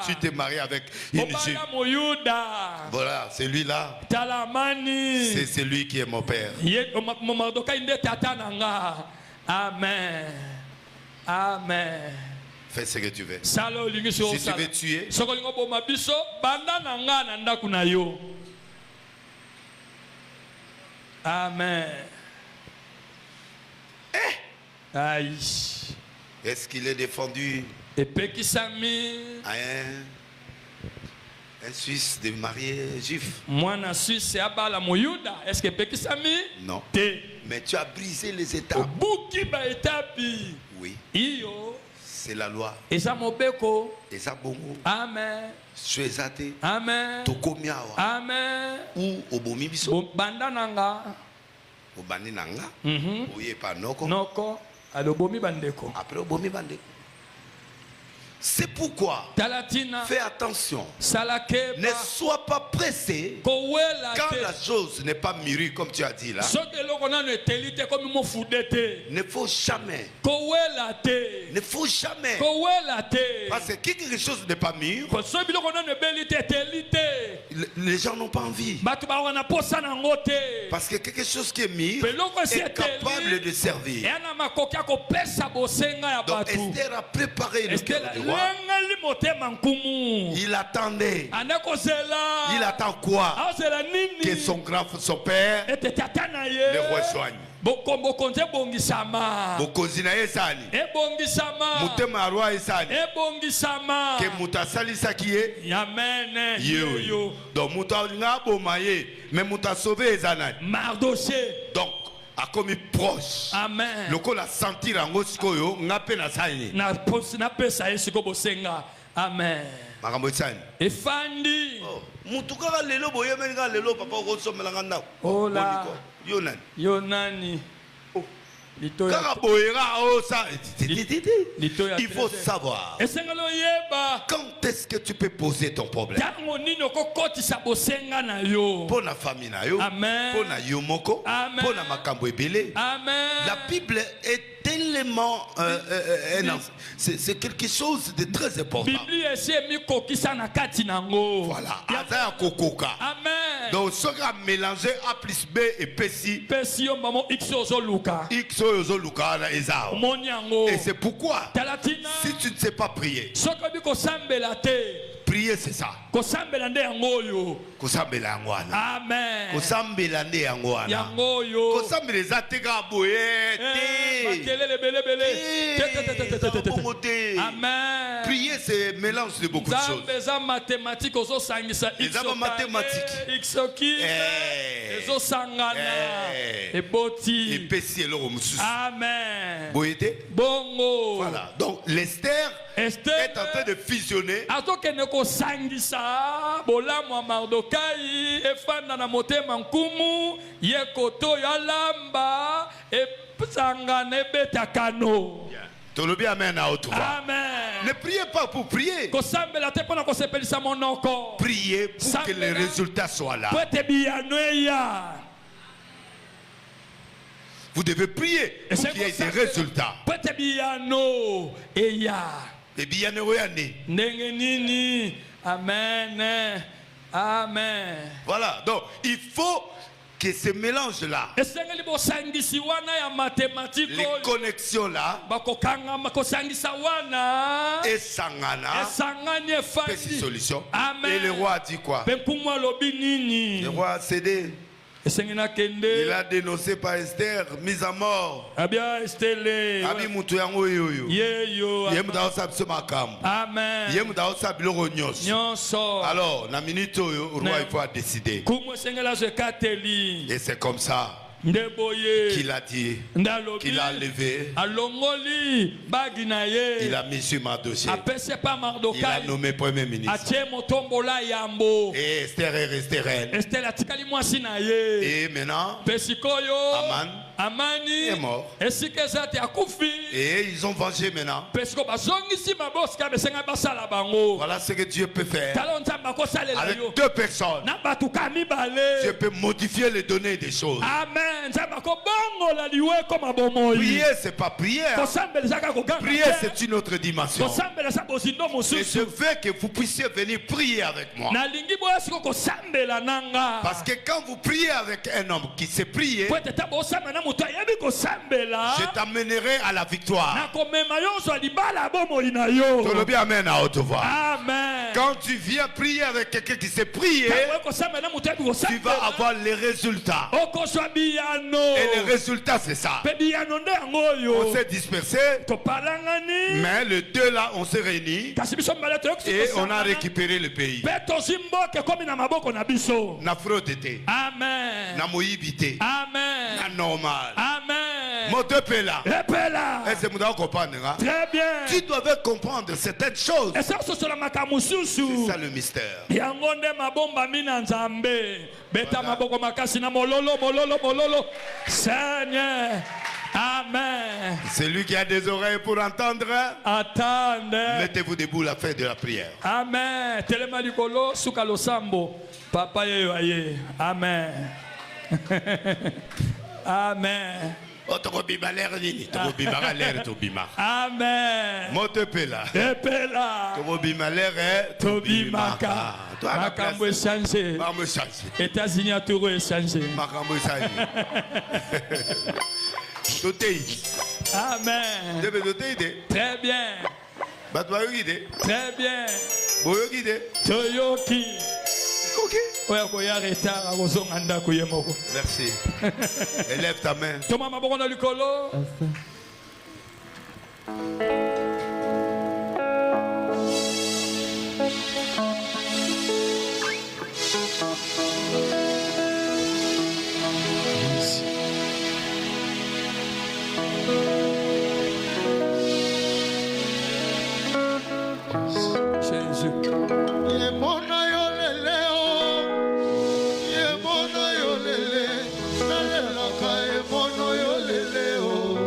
Speaker 3: Tu t'es marié avec une juive. Voilà, c'est lui là. C'est celui qui est mon père.
Speaker 2: Amen. Amen.
Speaker 3: Fais ce que tu veux.
Speaker 2: Si
Speaker 3: tu veux tuer,
Speaker 2: amen. Aïe.
Speaker 3: Est-ce qu'il est défendu à un Suisse de marié juif?
Speaker 2: Est-ce que
Speaker 3: non. Mais tu as brisé les étapes. Oui. C'est la loi.
Speaker 2: Amen. Amen. Amen.
Speaker 3: Ou obomi biso.
Speaker 2: Bandananga.
Speaker 3: Obani nanga. Oye pa noko.
Speaker 2: Noko. Adobomi bandeko.
Speaker 3: Après obomi bandeko. C'est pourquoi fais attention. Ne sois pas pressé quand la chose n'est pas mûrie comme tu as dit là. Ne faut jamais. Ne faut jamais. Parce que quelque chose n'est pas mûr, les gens n'ont pas envie. Parce que quelque chose qui est mûr est capable de servir. Donc Esther a préparé le cœur du roi. Il attendait. Il attend quoi? Que son père le rejoigne. Bokonzi na esani. Mutema roi esani. Que mutasalisa kiye.
Speaker 2: Amen.
Speaker 3: Yo. Donc muta bomaye, mais muta sauvé ezanani.
Speaker 2: Mardoché.
Speaker 3: Donc a commis proche.
Speaker 2: Amen.
Speaker 3: Loko la sentir en sikoyo ngape na sani.
Speaker 2: Na pesa esiko bosenga. Amen.
Speaker 3: Makambo tsani.
Speaker 2: Efandi.
Speaker 3: Mutuka lelo boye menga lelo papa ko somelanga ndako.
Speaker 2: Oh là. Yonani. Il
Speaker 3: faut savoir quand est-ce que tu peux poser ton problème. Pour la famille, pour la yomoko, pour la makambo ebele. La Bible est tellement c'est quelque chose de très important. Voilà.
Speaker 2: Amen.
Speaker 3: Donc ce qui a mélangé A plus B et P X et c'est pourquoi si tu ne sais pas prier, prier c'est ça.
Speaker 2: Kosambela nde yangoyo.
Speaker 3: Kosambela yangwana.
Speaker 2: Amen.
Speaker 3: Kosambela nde yangwana.
Speaker 2: Yangoyo.
Speaker 3: Kosambela zateka boye.
Speaker 2: Makelele bele bele. Amen.
Speaker 3: Prier c'est mélange de beaucoup de choses.
Speaker 2: Zambeza mathématiques ozo sangisa
Speaker 3: mathématiques.
Speaker 2: Ozo sangana. Eboti.
Speaker 3: Epesi eloko mususu.
Speaker 2: Amen.
Speaker 3: Boyete.
Speaker 2: Bongo.
Speaker 3: Voilà. Donc l'Esther est en train de fusionner.
Speaker 2: Azoke neko sangisa bolamu Mardokai efanda na motema nkumu yekoto yalamba epsangane betakano.
Speaker 3: Amen.
Speaker 2: Amen.
Speaker 3: Ne priez pas pour prier. Priez pour que les résultats soient là. Vous devez prier pour qu'il y ait des résultats.
Speaker 2: Amen. Amen.
Speaker 3: Voilà. Donc, il faut que ce mélange-là, les connexions là, et Sangana, petite solution. Et le roi a dit quoi? Le roi a cédé. Il a dénoncé par Esther, mise à mort.
Speaker 2: Amen.
Speaker 3: Alors, la minute où le roi il faut décider. Et c'est comme ça qu'il a dit, qu'il a levé, il a mis sur Mardoché, il a nommé premier ministre. Et Esther est restée reine. Et maintenant, Amani est mort. Et ils ont vengé maintenant. Voilà ce que Dieu peut faire. Avec deux personnes, Dieu peut modifier les données des choses.
Speaker 2: Amen.
Speaker 3: Prier, c'est pas prière. Prier, c'est une autre dimension. Et je veux que vous puissiez venir prier avec moi. Parce que quand vous priez avec un homme qui sait prier, je t'amènerai à la victoire. Amen à haute voix. Quand tu viens prier avec quelqu'un qui sait prier, tu vas avoir les résultats. Et les résultats, c'est ça. On s'est dispersé, mais les deux là, on s'est réunis et on a récupéré le pays. Na fraudité, na moïbité, na normal. Très bien. Tu dois comprendre certaines choses. C'est ça le mystère.
Speaker 2: Seigneur. Amen.
Speaker 3: Celui qui a des oreilles pour entendre,
Speaker 2: attendez.
Speaker 3: Mettez-vous debout la fin de la prière.
Speaker 2: Amen. Telemalikolo sukalo sambo. Papa ye. Amen. Amen. Amen.
Speaker 3: Motepela.
Speaker 2: Epela.
Speaker 3: Tobimaka.
Speaker 2: Makambo changé. États-Unis a tout changé.
Speaker 3: Makambo changé.
Speaker 2: Amen. Très bien. Très bien. Toyoki.
Speaker 3: Merci. Élève ta main.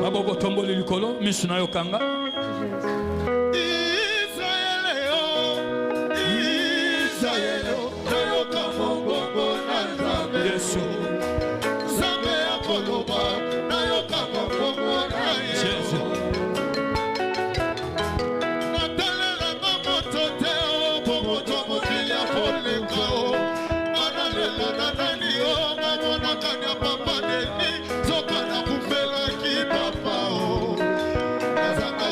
Speaker 2: Maboko tomboli likolo misuna yokanga Yesu Zambe akoloba na yokanga bongo na Yesu Natalela mamoto teo bongo tomo kilia poleko Analela nanani o mamona kanya papa deni Zoka na kupela ki papa o Nazanga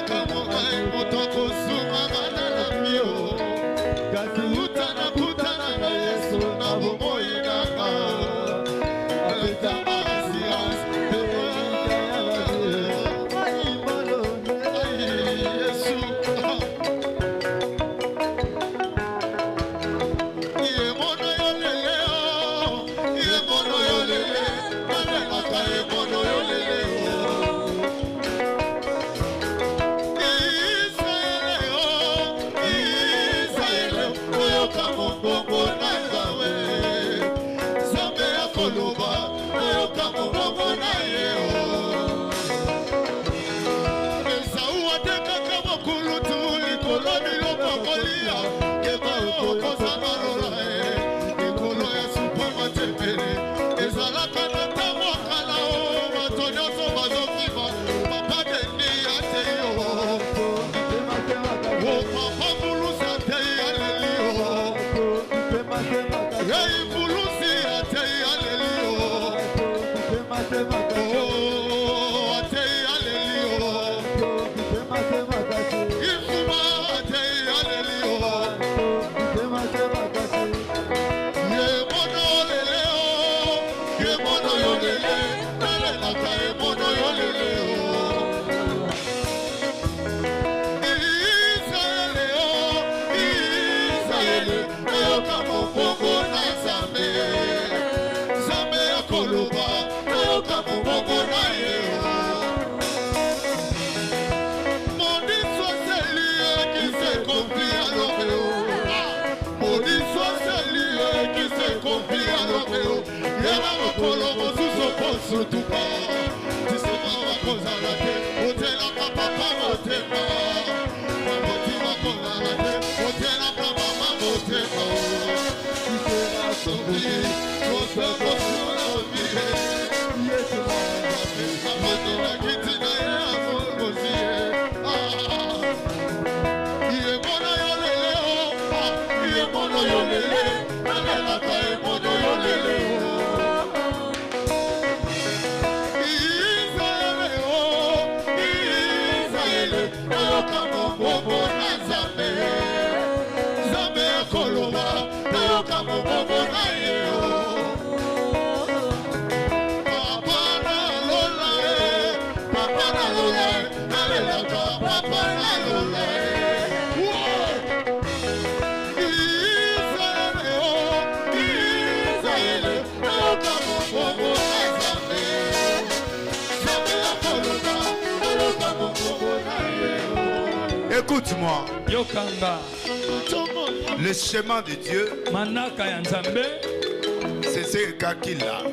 Speaker 1: Écoute-moi. Le chemin de Dieu, c'est ce cas qu'il a.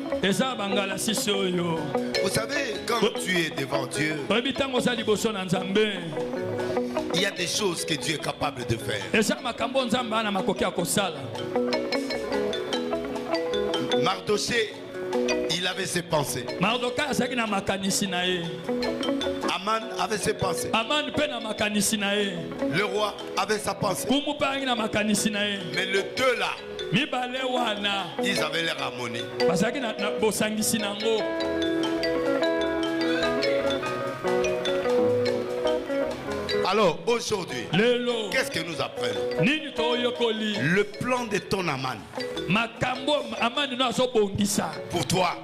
Speaker 1: Vous savez, quand tu es devant Dieu, il y a des choses que Dieu est capable de faire. Mardoché, il avait ses pensées. Aman avait ses pensées. Le roi avait sa pensée. Mais les deux là, ils avaient leur harmonie. Alors aujourd'hui, qu'est-ce que nous apprenons? Le plan de ton Aman pour toi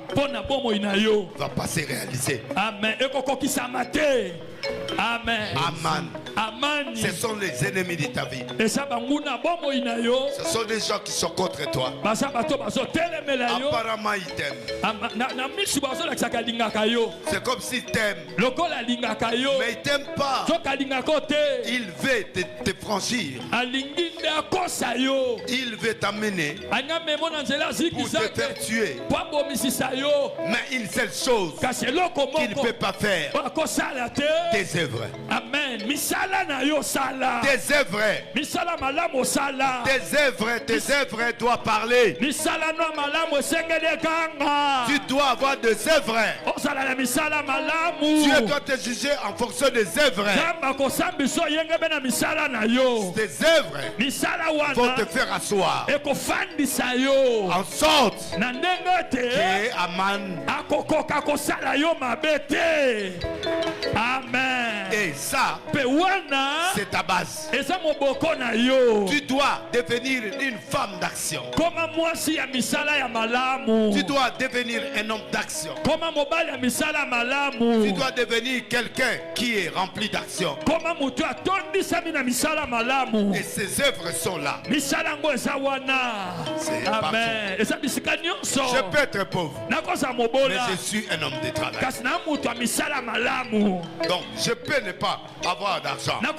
Speaker 1: va pas se réaliser.
Speaker 2: Amen.
Speaker 1: Aman, ce sont les ennemis de ta vie. Ce sont des gens qui sont contre toi. Apparemment ils t'aiment. C'est comme s'ils t'aiment, mais ils t'aiment pas. Il veut te franchir. Il veut t'amener pour te faire tuer. Mais une seule chose qu'il ne peut pas faire: tes œuvres.
Speaker 2: Amen. Misala na yo sala.
Speaker 1: Tes œuvres.
Speaker 2: Misala malamu sala.
Speaker 1: Tes œuvres doivent parler.
Speaker 2: Misala no malamu sengele kanga.
Speaker 1: Tu dois avoir des œuvres.
Speaker 2: Osala na misala malamu.
Speaker 1: Dieu doit te juger en fonction des œuvres.
Speaker 2: Kamba ko sambiso yenge bena misala na yo.
Speaker 1: Tes œuvres
Speaker 2: misala wana
Speaker 1: vont te faire asseoir.
Speaker 2: E ko fandisa yo.
Speaker 1: En sorte
Speaker 2: na ndengete
Speaker 1: que Aman
Speaker 2: akokoka ko sala yo mabete. Amen.
Speaker 1: Et ça, c'est ta base. Tu dois devenir une femme d'action. Tu dois devenir un homme d'action. Tu dois devenir quelqu'un qui est rempli d'action. Et ces œuvres sont là. Amen. Je peux être pauvre, mais je suis un homme de travail. Donc je peux ne pas avoir d'argent, mais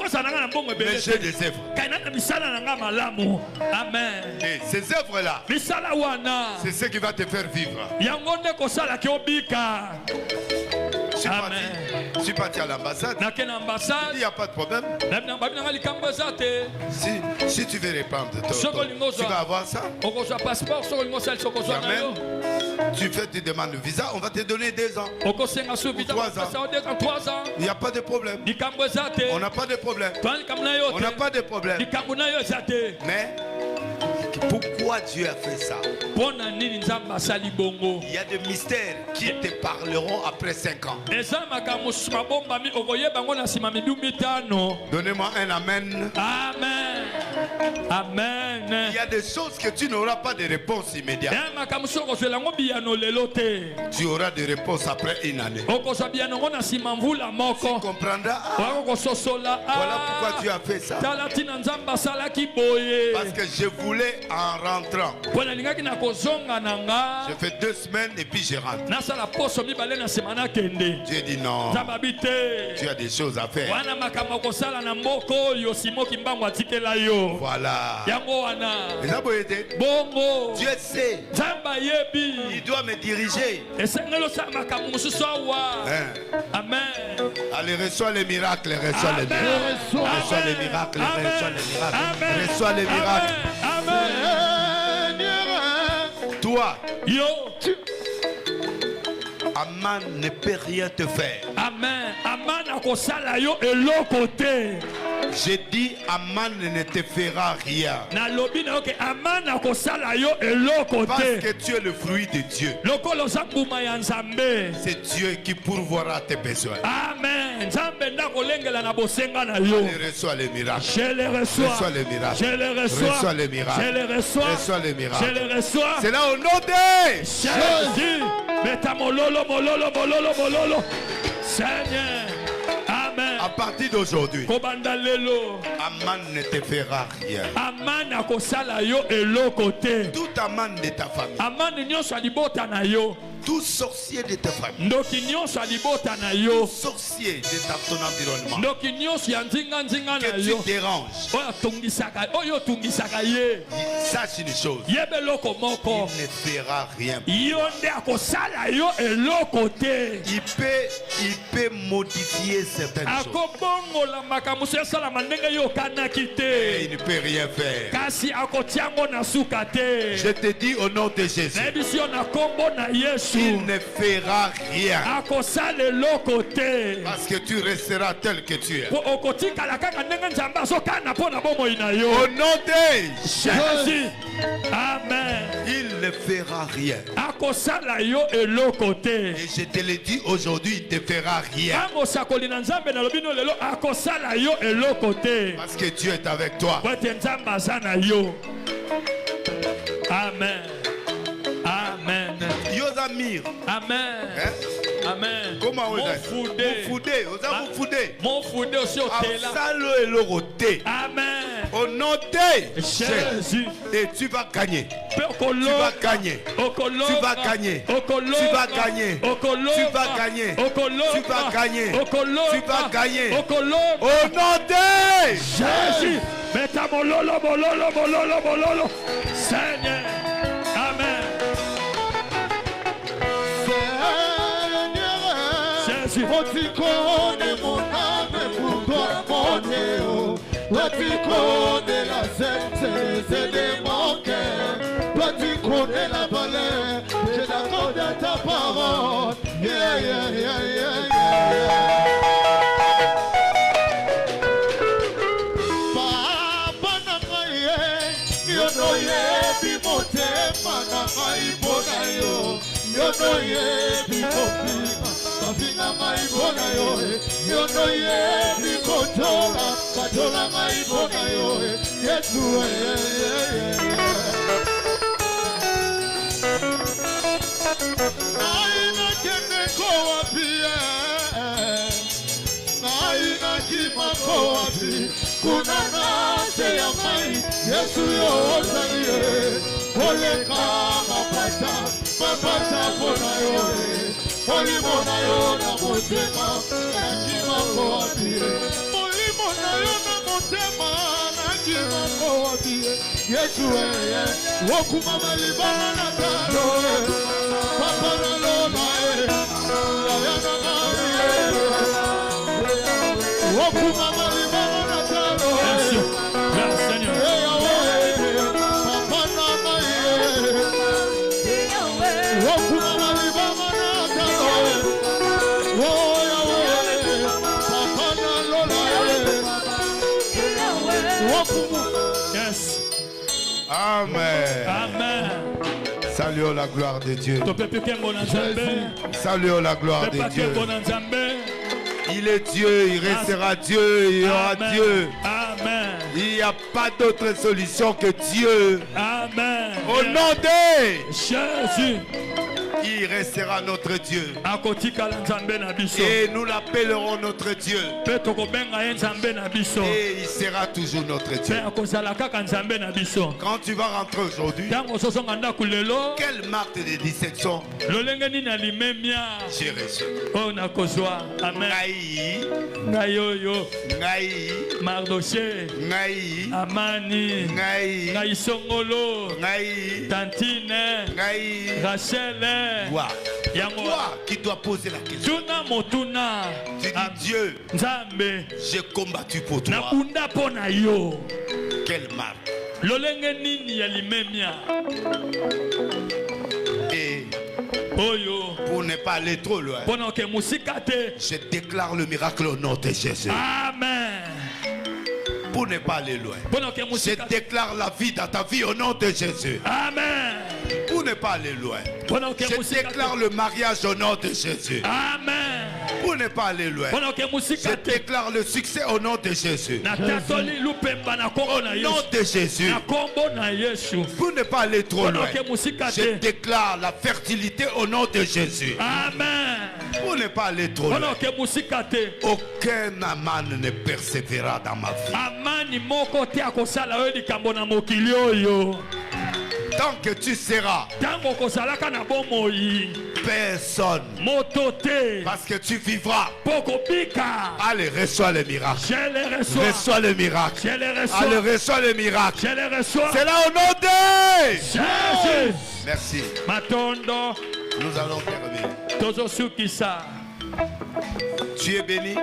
Speaker 1: j'ai des œuvres.
Speaker 2: Amen.
Speaker 1: Et ces œuvres-là, c'est ce qui va te faire vivre.
Speaker 2: Amen.
Speaker 1: Je suis parti à l'ambassade. Il n'y a pas de problème. Si tu veux répandre, tu vas avoir ça. Tu fais tes demandes de visa, on va te donner 2 ans. 3 ans. Il n'y a pas de problème. On n'a pas de problème. On n'a pas de problème. Mais pourquoi Dieu a fait ça? Il y a des mystères qui te parleront après 5 ans. Donnez-moi un amen.
Speaker 2: Amen. Amen.
Speaker 1: Il y a des choses que tu n'auras pas de réponse immédiate. Tu auras des réponses après 1 année. Tu comprendras. Voilà pourquoi Dieu a fait ça. Parce que je voulais en rentrant. Je fais 2 semaines et puis je rentre. Dieu dit non. Tu as des choses à faire. Voilà. Dieu sait. Il doit me diriger.
Speaker 2: Amen.
Speaker 1: Allez, reçois les miracles. Reçois les miracles. Reçois les miracles. Reçois les miracles. Reçois les miracles.
Speaker 2: Amen.
Speaker 1: Toi, Aman ne peut rien te faire.
Speaker 2: Amen. Aman akosala yo elokote.
Speaker 1: J'ai dit Aman ne te fera rien. Parce que tu es le fruit de Dieu. C'est Dieu qui pourvoira tes besoins.
Speaker 2: Amen.
Speaker 1: Allez, reçois les miracles.
Speaker 2: Je les reçois.
Speaker 1: Reçois les miracles.
Speaker 2: Je les reçois.
Speaker 1: Reçois les miracles.
Speaker 2: Je les reçois.
Speaker 1: Reçois les miracles.
Speaker 2: Je les reçois.
Speaker 1: C'est là au nom de
Speaker 2: Jésus. Metamololo, mololo, mololo, mololo. Seigneur. Amen.
Speaker 1: À partir d'aujourd'hui,
Speaker 2: Aman
Speaker 1: ne te fera rien.
Speaker 2: Aman akosala yo eloko-te.
Speaker 1: Tout Aman de ta famille.
Speaker 2: Aman nyonso alibota na yo.
Speaker 1: Tout sorcier de ta famille.
Speaker 2: Ndoki nyonso alibota na yo.
Speaker 1: Sorcier de ton environnement.
Speaker 2: Ndoki nyonso ya nzinga nzinga na yo.
Speaker 1: Que tu déranges.
Speaker 2: Oyo tungisaka ye.
Speaker 1: Sache une chose.
Speaker 2: Yebeloko moko.
Speaker 1: Il ne fera rien.
Speaker 2: Yonde akosala yo eloko-te.
Speaker 1: Il peut modifier certaines choses.
Speaker 2: Akobongola makamuso esala ndenge yo kanaki te.
Speaker 1: Il ne peut rien faire.
Speaker 2: Kasi akotiango na suka te.
Speaker 1: Je te dis au nom de Jésus.
Speaker 2: Nebisio na kombo na Yesu.
Speaker 1: Il ne fera rien.
Speaker 2: Akosala eloko-te.
Speaker 1: Parce que tu resteras tel que tu es.
Speaker 2: Okotikala kaka ndenge nzambe azokana mpona bomoi na yo.
Speaker 1: Au nom de
Speaker 2: Jésus. Amen.
Speaker 1: Il ne fera rien.
Speaker 2: Akosala yo eloko-te.
Speaker 1: Et je te le dis aujourd'hui, il ne te fera rien. Parce que Dieu est avec toi.
Speaker 2: Amen. Amen.
Speaker 1: Yosamir.
Speaker 2: Amen.
Speaker 1: Hein?
Speaker 2: Amen.
Speaker 1: Comment on dit?
Speaker 2: Mon foudé aussi au télé.
Speaker 1: Amen. Au nom de
Speaker 2: Jésus.
Speaker 1: Et tu vas gagner. Tu vas gagner. Tu vas gagner. Tu vas gagner. Tu vas gagner. Tu vas gagner. Tu vas gagner. Au nom de
Speaker 2: Jésus. Metamololo, mololo, mololo, mololo. Seigneur. Amen. Jésus.
Speaker 4: Tu connais mon âme pour toi, mon Dieu. Tu connais la sincérité de mon cœur. Toi, tu connais la valeur. Je t'accorde à ta parole. Yeah, yeah, yeah, yeah, yeah. Papa na maye, yo no ye bi motema na mai bona yo. Yo no ye bi motema. Mafina mai bona yo, yo no ye bi kotola, kotola mai bona yo, Yesu Aina kene koa pia, aina kima koa pi, kuna nase ya mai, Yesu yo ozaliye, ole kama pata, mapata bona yo. Molimo na yo na motema na kimako wapie. Molimo na yo na motema na kimako wapie. Yesu eye, wokuma malibana na tano e. Papa na lona e, ya na
Speaker 1: Amen.
Speaker 2: Amen.
Speaker 1: Saluons la gloire de Dieu. Saluons la gloire de Dieu. Il est Dieu, il restera Dieu, il y aura Dieu.
Speaker 2: Amen.
Speaker 1: Il n'y a pas d'autre solution que Dieu.
Speaker 2: Amen.
Speaker 1: Au nom de
Speaker 2: Jésus,
Speaker 1: il restera notre Dieu. Et nous l'appellerons notre Dieu. Et il sera toujours notre Dieu. Quand tu vas rentrer aujourd'hui, quelle marque de distinction j'ai reçu?
Speaker 2: Mardoché, Amani, Songolo, Tantine, Rachel.
Speaker 1: Toi qui dois poser la question. Tu dis Dieu, j'ai combattu pour toi. Quelle marque? Et pour ne pas aller trop loin, je déclare le miracle au nom de Jésus.
Speaker 2: Amen.
Speaker 1: Pour ne pas aller loin, je déclare la vie dans ta vie au nom de Jésus.
Speaker 2: Amen.
Speaker 1: Pour ne pas aller loin, je déclare le mariage au nom de Jésus.
Speaker 2: Amen.
Speaker 1: Pour ne pas aller loin, je déclare le succès au nom de Jésus. Au nom de Jésus. Pour ne pas aller trop loin, je déclare la fertilité au nom de Jésus.
Speaker 2: Amen.
Speaker 1: Pour ne pas aller trop loin, aucun aman ne persévéra dans ma vie. Tant que tu seras personne, parce que tu vivras. Allez, reçois le miracle. Reçois le miracle. Allez, reçois le miracle. C'est là au nom de Jésus. Merci. Nous allons terminer. Tu es béni.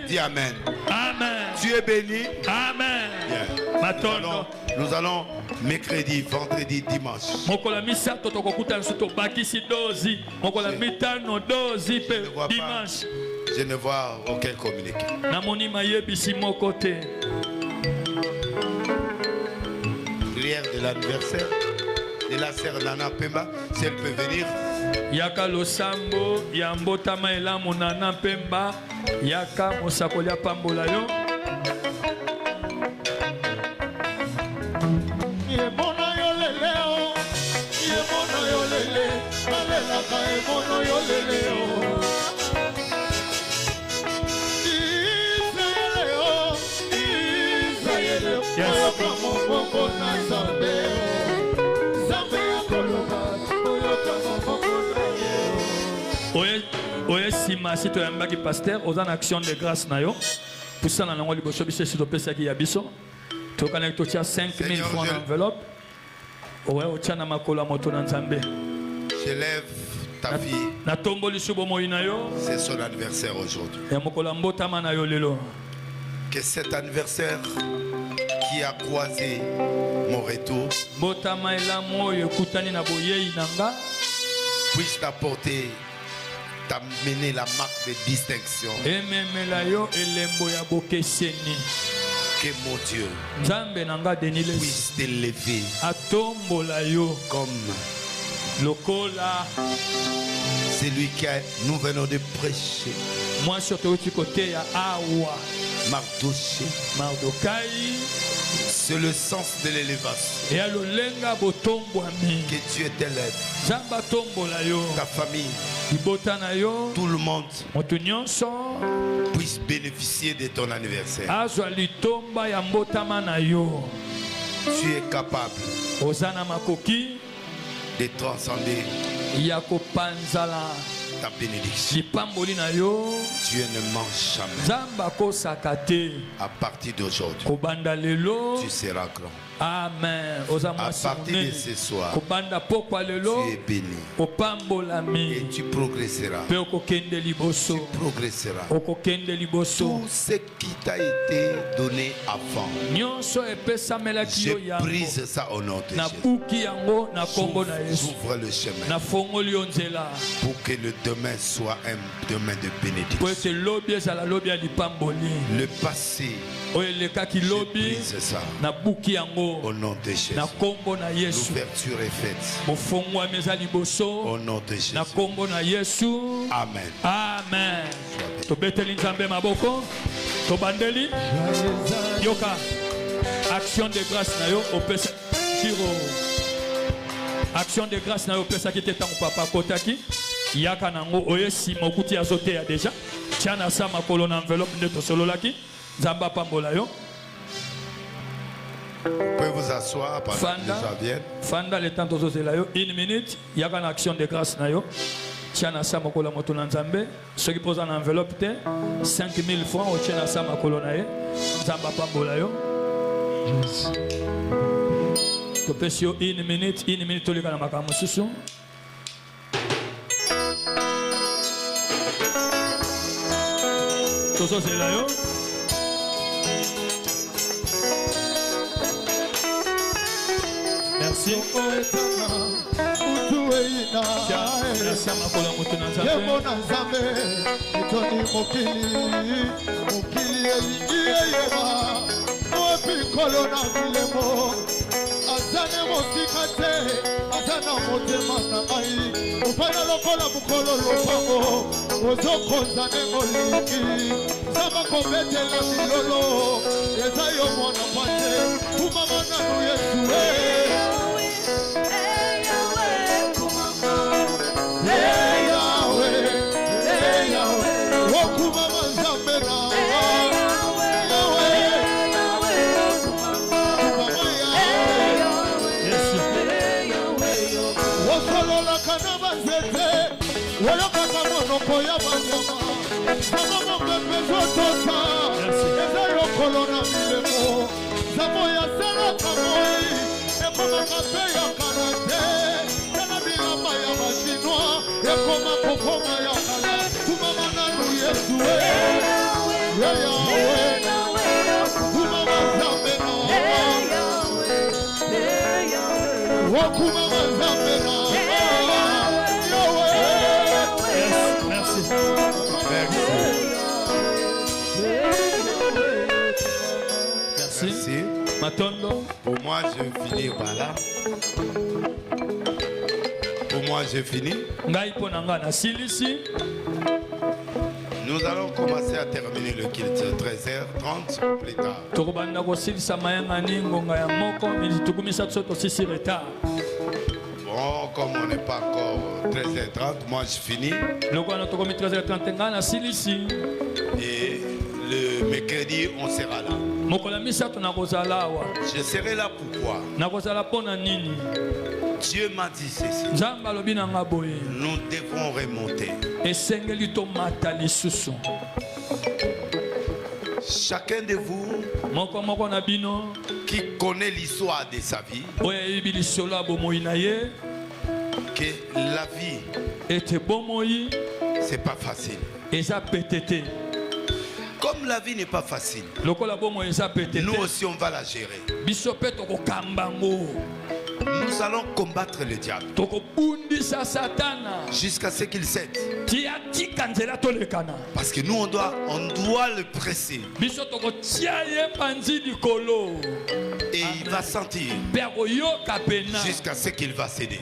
Speaker 1: Dis Amen.
Speaker 2: Amen.
Speaker 1: Tu es béni.
Speaker 2: Amen.
Speaker 1: Nous allons mercredi, vendredi, dimanche. Je ne vois aucun communiqué. Prière de l'anniversaire de la sœur Nana Pemba, si elle peut venir.
Speaker 2: Yaka losambo yambotama elamu Nana Pemba yaka mosakolia pambola yo. Oye sima si to yambaki pasteur aux en action de grâce na yo pour ça na ngo liboso biso si to pesa ki ya biso to kana to tia 5000 francs en enveloppe. Oye o tia na makolo moto na Nzambe.
Speaker 1: Je lève ta fille.
Speaker 2: Na tomboli subo moina yo.
Speaker 1: C'est son anniversaire aujourd'hui.
Speaker 2: Ya mokolo mbotama na yo lelo.
Speaker 1: Que cet anniversaire qui a croisé mon retour
Speaker 2: mbotama elamu yo kutani na boyei nanga
Speaker 1: puisse t'apporter, t'amener la marque de distinction. Que mon Dieu puisse t'élever comme celui que nous venons de prêcher.
Speaker 2: Moi surtout du côté à Awa
Speaker 1: Mardokai. C'est le sens de l'élévation. Que Dieu t'élève. Ta famille. Tout le monde puisse bénéficier de ton anniversaire. Tu es capable de transcender ta bénédiction. Dieu ne mange jamais. À partir d'aujourd'hui, tu seras grand.
Speaker 2: Amen.
Speaker 1: À partir de ce soir, tu es béni. Et tu progresseras. Tu progresseras. Tout ce qui t'a été donné avant, je brise ça au nom de Jésus. J'ouvre le chemin pour que le
Speaker 3: demain soit un demain de bénédiction. Le passé, je brise ça. Au nom de Jésus. L'ouverture est faite. Au nom de Jésus. Amen.
Speaker 2: Amen. Yoka. Action de grâce na yo opesa Giro. Action de grâce na yo opesa ki tetango papa kotaki. Yaka nango oyesi mokuti azote ya déjà. Tiana sa makolo na enveloppe ndeto sololaki. Zamba pambola yo.
Speaker 3: Vous pouvez vous asseoir parce que déjà viennent.
Speaker 2: Fanda le temps tozozela yo 1 minute. Yaka na action de grâce na yo. Tiana sa makolo moto na Nzambe. Ceux qui posent en enveloppe te 5000 francs au tiana sa makolo na ye. Zamba pambola yo. Topesio 1 minute toleka na makambo susu. Tozo zela yo. Merci. Merci à ma collègue Moutounan Zambé.
Speaker 4: Kolona vilemo azane mosikate azana motema na ai upana lokola mukolo lopango ozokonza nemoliki zama kobetela milolo ezayo mwana pate kumama na Yesu
Speaker 2: Merci. Matondo.
Speaker 3: Pour moi, je finis par là. Pour moi, j'ai fini. Nous allons commencer à terminer le culte 13h30 plus tard. Bon, comme on n'est pas encore 13h30, moi je finis. Et le mercredi, on sera là. Je serai là pourquoi? Dieu m'a dit ceci. Nous devons remonter. Chacun de vous qui connaît l'histoire de sa vie, que la vie, c'est pas facile. Comme la vie n'est pas facile, nous aussi on va la gérer. Nous allons combattre le diable jusqu'à ce qu'il cède. Parce que nous on doit le presser. Et il va sentir jusqu'à ce qu'il va céder.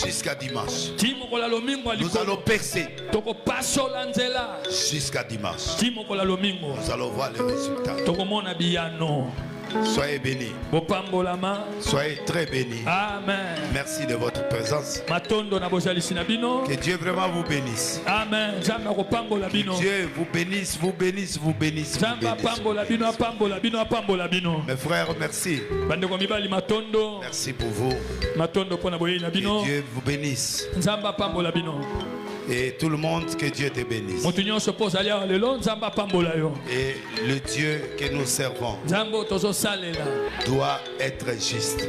Speaker 3: Jusqu'à dimanche. Nous allons percer. Jusqu'à dimanche. Nous allons voir les résultats. Soyez bénis. Soyez très bénis.
Speaker 2: Amen.
Speaker 3: Merci de votre présence. Que Dieu vraiment vous bénisse.
Speaker 2: Amen.
Speaker 3: Que Dieu vous bénisse, vous bénisse, vous bénisse. Mes frères, merci. Merci pour vous. Que Dieu vous bénisse. Et tout le monde, que Dieu te bénisse. Et le Dieu que nous servons doit être juste.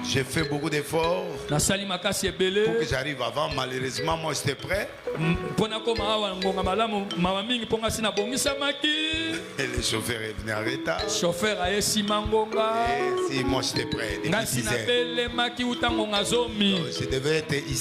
Speaker 3: J'ai fait beaucoup d'efforts pour que j'arrive avant. Malheureusement, moi j'étais prêt. Et le chauffeur est venu en retard.
Speaker 2: Chauffeur a esi mangonga.
Speaker 3: Et si moi j'étais prêt, depuis 6 heures.
Speaker 2: Je devais être ici.